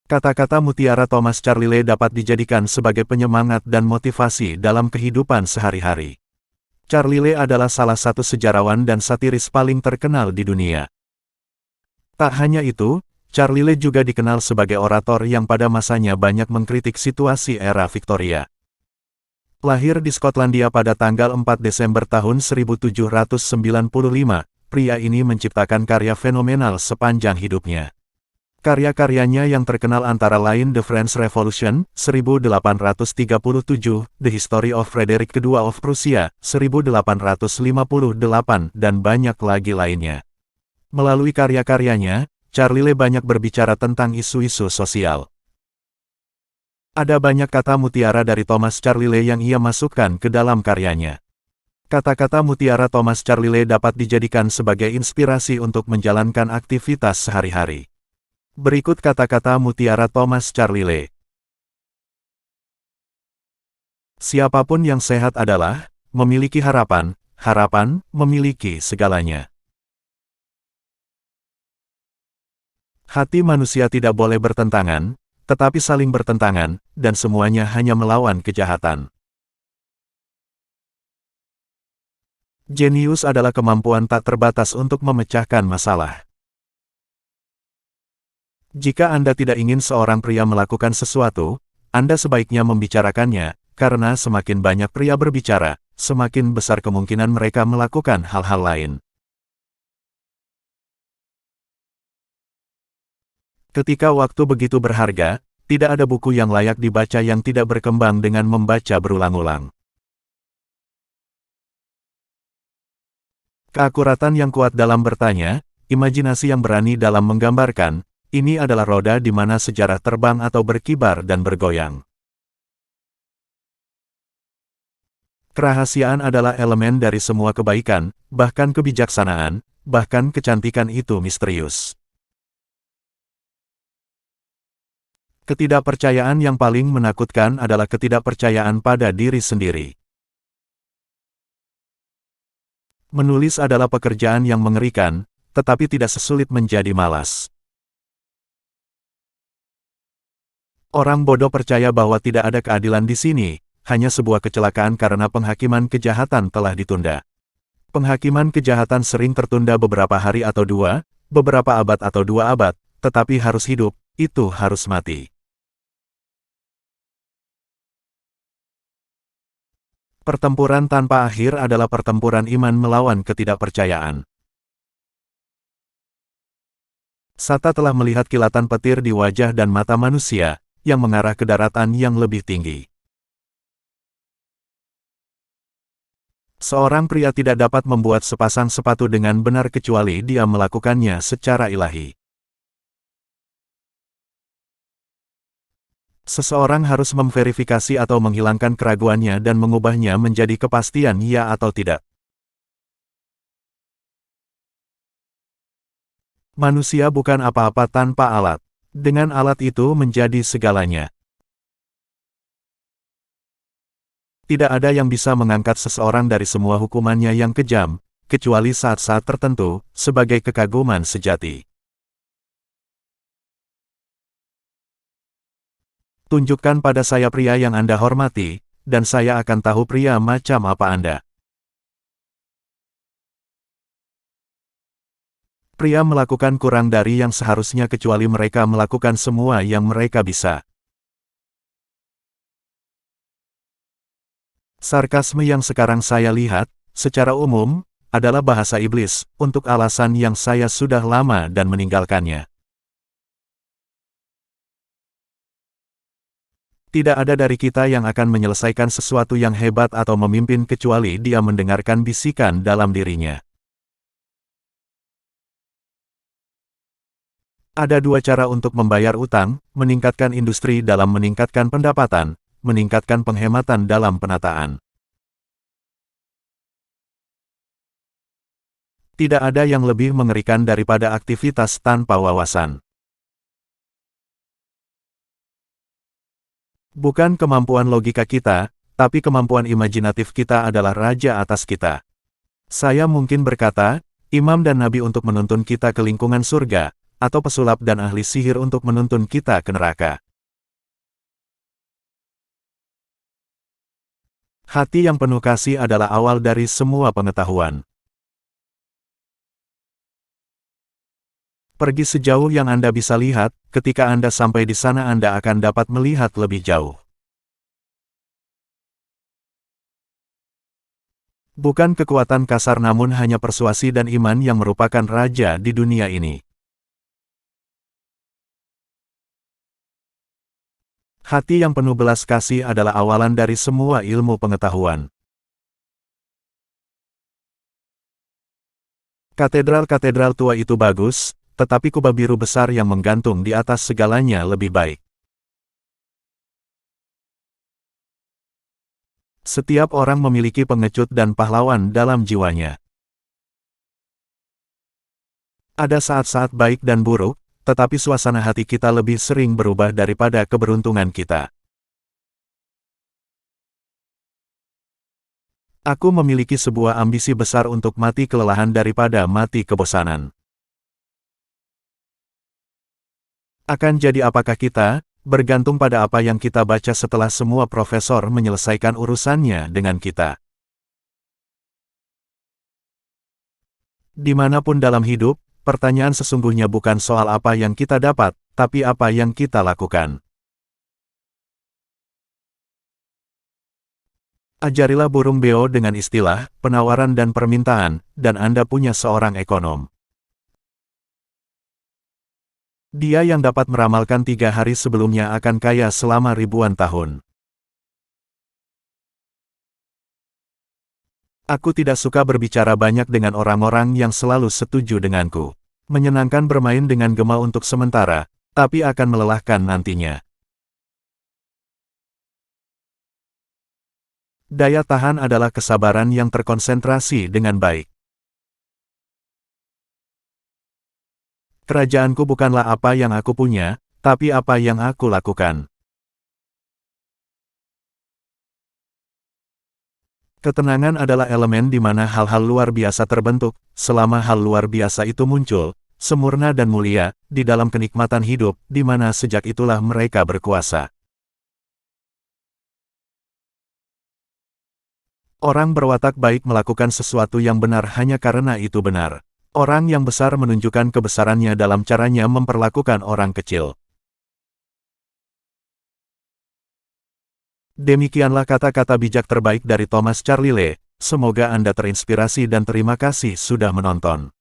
Kata-kata mutiara Thomas Carlyle dapat dijadikan sebagai penyemangat dan motivasi dalam kehidupan sehari-hari. Carlyle adalah salah satu sejarawan dan satiris paling terkenal di dunia. Tak hanya itu, Carlyle juga dikenal sebagai orator yang pada masanya banyak mengkritik situasi era Victoria. Lahir di Skotlandia pada tanggal 4 Desember tahun 1795, pria ini menciptakan karya fenomenal sepanjang hidupnya. Karya-karyanya yang terkenal antara lain The French Revolution, 1837, The History of Frederick II of Prussia, 1858, dan banyak lagi lainnya. Melalui karya-karyanya, Carlyle banyak berbicara tentang isu-isu sosial. Ada banyak kata mutiara dari Thomas Carlyle yang ia masukkan ke dalam karyanya. Kata-kata mutiara Thomas Carlyle dapat dijadikan sebagai inspirasi untuk menjalankan aktivitas sehari-hari. Berikut kata-kata mutiara Thomas Carlyle. Siapapun yang sehat adalah memiliki harapan, harapan memiliki segalanya. Hati manusia tidak boleh bertentangan, tetapi saling bertentangan, dan semuanya hanya melawan kejahatan. Jenius adalah kemampuan tak terbatas untuk memecahkan masalah. Jika Anda tidak ingin seorang pria melakukan sesuatu, Anda sebaiknya membicarakannya, karena semakin banyak pria berbicara, semakin besar kemungkinan mereka melakukan hal-hal lain. Ketika waktu begitu berharga, tidak ada buku yang layak dibaca yang tidak berkembang dengan membaca berulang-ulang. Keakuratan yang kuat dalam bertanya, imajinasi yang berani dalam menggambarkan, ini adalah roda di mana sejarah terbang atau berkibar dan bergoyang. Kerahasiaan adalah elemen dari semua kebaikan, bahkan kebijaksanaan, bahkan kecantikan itu misterius. Ketidakpercayaan yang paling menakutkan adalah ketidakpercayaan pada diri sendiri. Menulis adalah pekerjaan yang mengerikan, tetapi tidak sesulit menjadi malas. Orang bodoh percaya bahwa tidak ada keadilan di sini, hanya sebuah kecelakaan karena penghakiman kejahatan telah ditunda. Penghakiman kejahatan sering tertunda beberapa hari atau dua, beberapa abad atau 2 abad, tetapi harus hidup, itu harus mati. Pertempuran tanpa akhir adalah pertempuran iman melawan ketidakpercayaan. Sata telah melihat kilatan petir di wajah dan mata manusia, yang mengarah ke daratan yang lebih tinggi. Seorang pria tidak dapat membuat sepasang sepatu dengan benar kecuali dia melakukannya secara ilahi. Seseorang harus memverifikasi atau menghilangkan keraguannya dan mengubahnya menjadi kepastian ya atau tidak. Manusia bukan apa-apa tanpa alat. Dengan alat itu menjadi segalanya. Tidak ada yang bisa mengangkat seseorang dari semua hukumannya yang kejam, kecuali saat-saat tertentu, sebagai kekaguman sejati. Tunjukkan pada saya pria yang Anda hormati, dan saya akan tahu pria macam apa Anda. Pria melakukan kurang dari yang seharusnya kecuali mereka melakukan semua yang mereka bisa. Sarkasme yang sekarang saya lihat, secara umum, adalah bahasa iblis, untuk alasan yang saya sudah lama dan meninggalkannya. Tidak ada dari kita yang akan menyelesaikan sesuatu yang hebat atau memimpin kecuali dia mendengarkan bisikan dalam dirinya. Ada 2 cara untuk membayar utang, meningkatkan industri dalam meningkatkan pendapatan, meningkatkan penghematan dalam penataan. Tidak ada yang lebih mengerikan daripada aktivitas tanpa wawasan. Bukan kemampuan logika kita, tapi kemampuan imajinatif kita adalah raja atas kita. Saya mungkin berkata, imam dan nabi untuk menuntun kita ke lingkungan surga, atau pesulap dan ahli sihir untuk menuntun kita ke neraka. Hati yang penuh kasih adalah awal dari semua pengetahuan. Pergi sejauh yang Anda bisa lihat, ketika Anda sampai di sana Anda akan dapat melihat lebih jauh. Bukan kekuatan kasar namun hanya persuasi dan iman yang merupakan raja di dunia ini. Hati yang penuh belas kasih adalah awalan dari semua ilmu pengetahuan. Katedral-katedral tua itu bagus, tetapi kubah biru besar yang menggantung di atas segalanya lebih baik. Setiap orang memiliki pengecut dan pahlawan dalam jiwanya. Ada saat-saat baik dan buruk, tetapi suasana hati kita lebih sering berubah daripada keberuntungan kita. Aku memiliki sebuah ambisi besar untuk mati kelelahan daripada mati kebosanan. Akan jadi apakah kita? Bergantung pada apa yang kita baca setelah semua profesor menyelesaikan urusannya dengan kita. Dimanapun dalam hidup, pertanyaan sesungguhnya bukan soal apa yang kita dapat, tapi apa yang kita lakukan. Ajarilah burung beo dengan istilah, penawaran dan permintaan, dan Anda punya seorang ekonom. Dia yang dapat meramalkan 3 hari sebelumnya akan kaya selama ribuan tahun. Aku tidak suka berbicara banyak dengan orang-orang yang selalu setuju denganku. Menyenangkan bermain dengan gema untuk sementara, tapi akan melelahkan nantinya. Daya tahan adalah kesabaran yang terkonsentrasi dengan baik. Kerajaanku bukanlah apa yang aku punya, tapi apa yang aku lakukan. Ketenangan adalah elemen di mana hal-hal luar biasa terbentuk, selama hal luar biasa itu muncul, sempurna dan mulia, di dalam kenikmatan hidup, di mana sejak itulah mereka berkuasa. Orang berwatak baik melakukan sesuatu yang benar hanya karena itu benar. Orang yang besar menunjukkan kebesarannya dalam caranya memperlakukan orang kecil. Demikianlah kata-kata bijak terbaik dari Thomas Carlyle. Semoga Anda terinspirasi dan terima kasih sudah menonton.